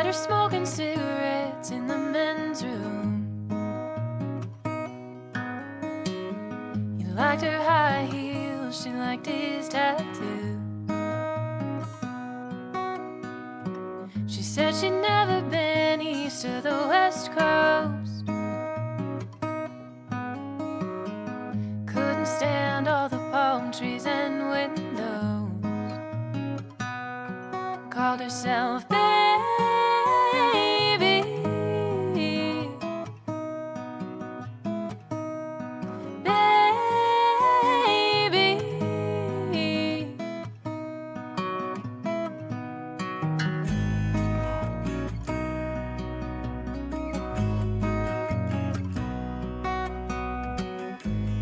met her smoking cigarettes in the men's room. He liked her high heels, she liked his tattoo. She said she'd never been east or the west coast. Couldn't stand all the palm trees and windows. Called herself baby.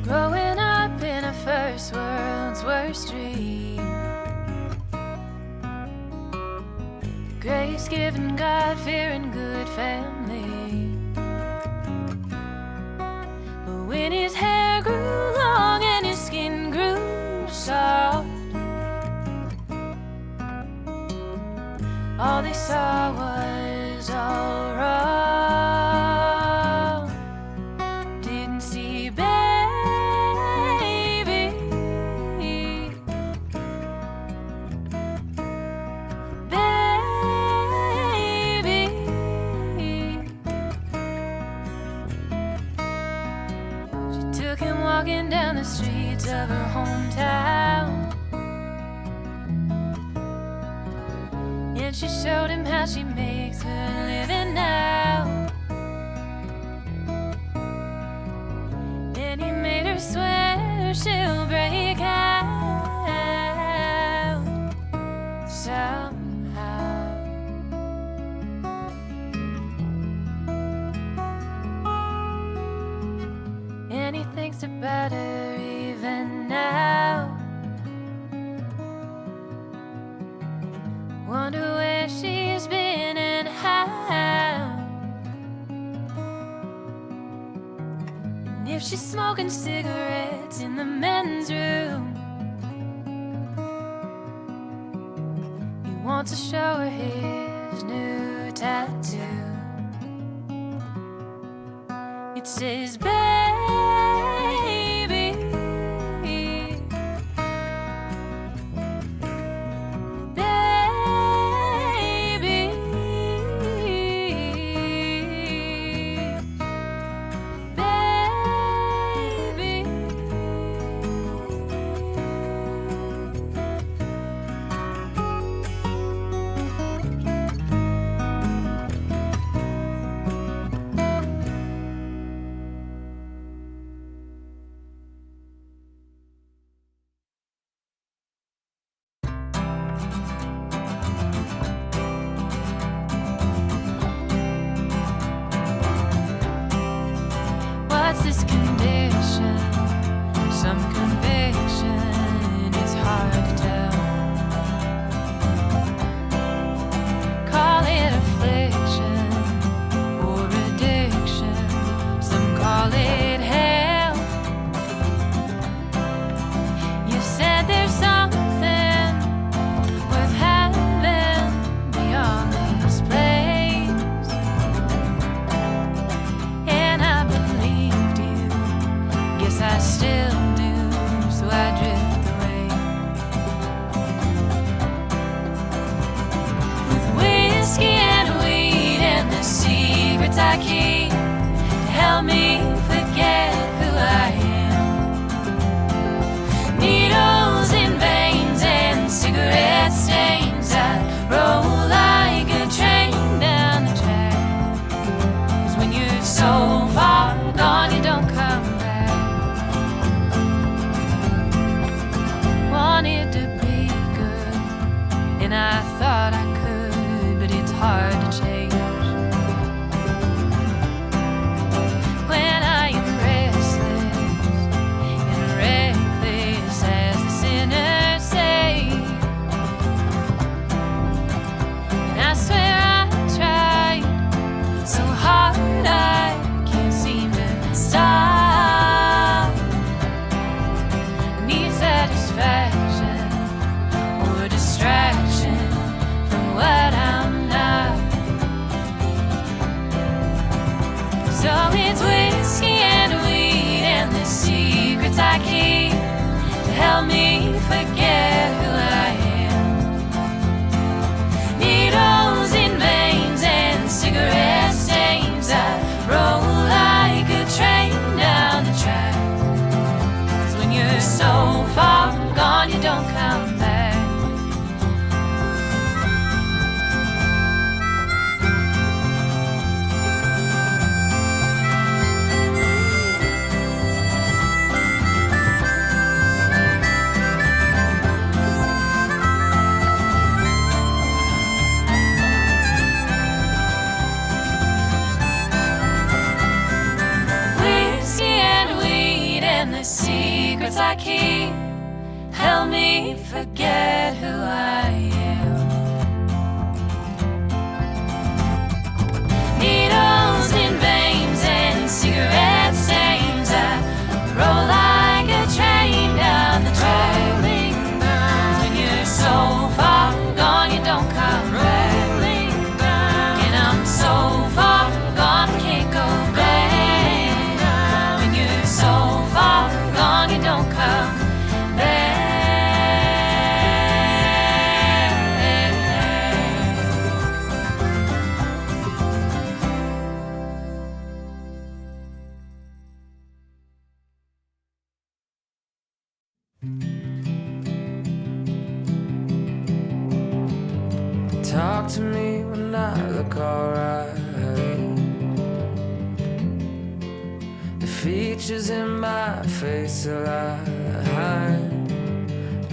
Growing up in a first world's worst dream, grace-giving, God-fearing, good family. But when his hair grew long and his skin grew soft, all they saw was all wrong. Didn't see baby. Took him walking down the streets of her hometown, and she showed him how she makes her living now. And he made her swear she'll break out somehow. And he thinks about her even now. Wonder where she's been and how. And if she's smoking cigarettes in the men's room, he wants to show her his new tattoo. It says baby. What's this condition? Some conviction, it's hard to tell. Call it affliction or addiction, some call it hell. You said there's something worth having beyond this place, and I believed you. Guess I still do, so I drift away. With whiskey and weed and the secrets I keep to help me forget who I am. Needles in veins and cigarette stains, I roll like a train down the track. 'Cause when you're so far gone, you don't come back. Wanted to be good, and I thought I could, but it's hard to change. When I am restless and reckless, as the sinners say, help me forget who I am. Needles in veins and cigarette stains, I roll like a train down the track. 'Cause when you're so far gone, you don't come back. Secrets I keep help me forget who I am. Needles in veins and cigarette stains, I roll like a train down the track. 'Cause when you're so far gone, you don't come back. And I'm so far gone, I can't go back. When you're so far gone, you don't come back. Talk to me when I look alright. The features in my face align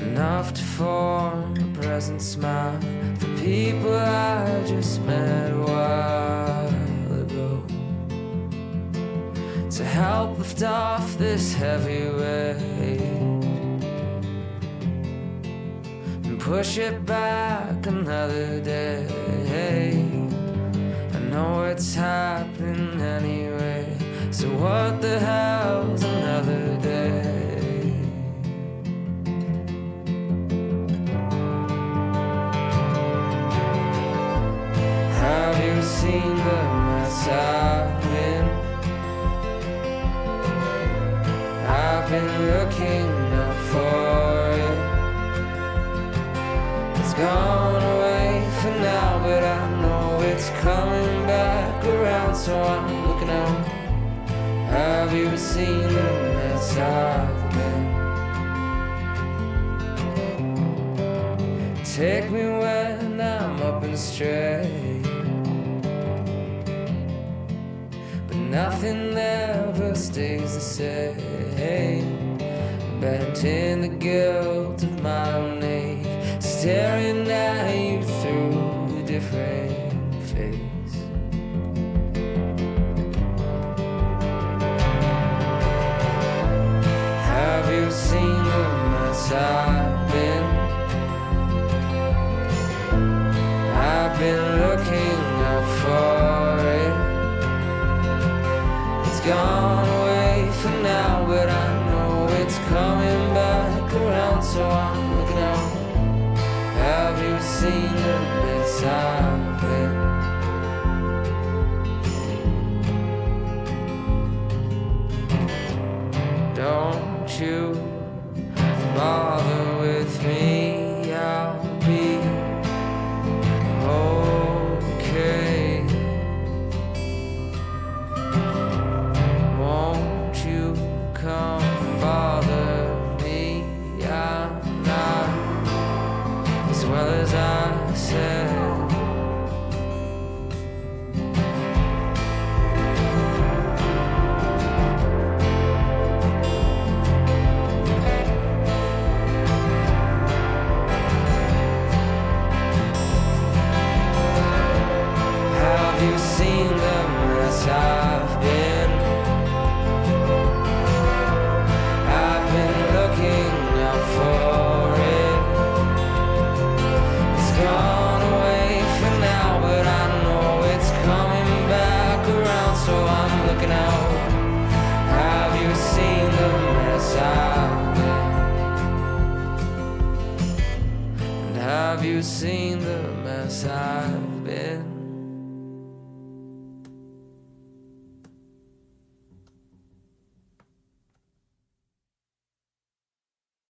enough to form a present smile for people I just met a while ago. To help lift off this heavy weight and push it back another day. I know it's happening anyway, so what the hell's another day? Have you seen the mess I've been? I've been looking up for it. It's gone away for now, but I know it's coming back around, so I'm looking out. Have you seen the mess I've been? Take me when I'm up and straight, but nothing ever stays the same. Bent in the guilt of my own age, staring at you through a different face. Have you seen the mess I've been? I've been looking out for it. It's gone away for now, but I know it's coming back around, so I'm looking out. Have you seen the mess I've been? Don't you bother with me, I'll be okay. Won't you come bother me? I'm not as well as I said. Have you seen the mess I've been? I've been looking out for it. It's gone away for now, but I know it's coming back around, so I'm looking out. Have you seen the mess I've been? And have you seen the mess I've been?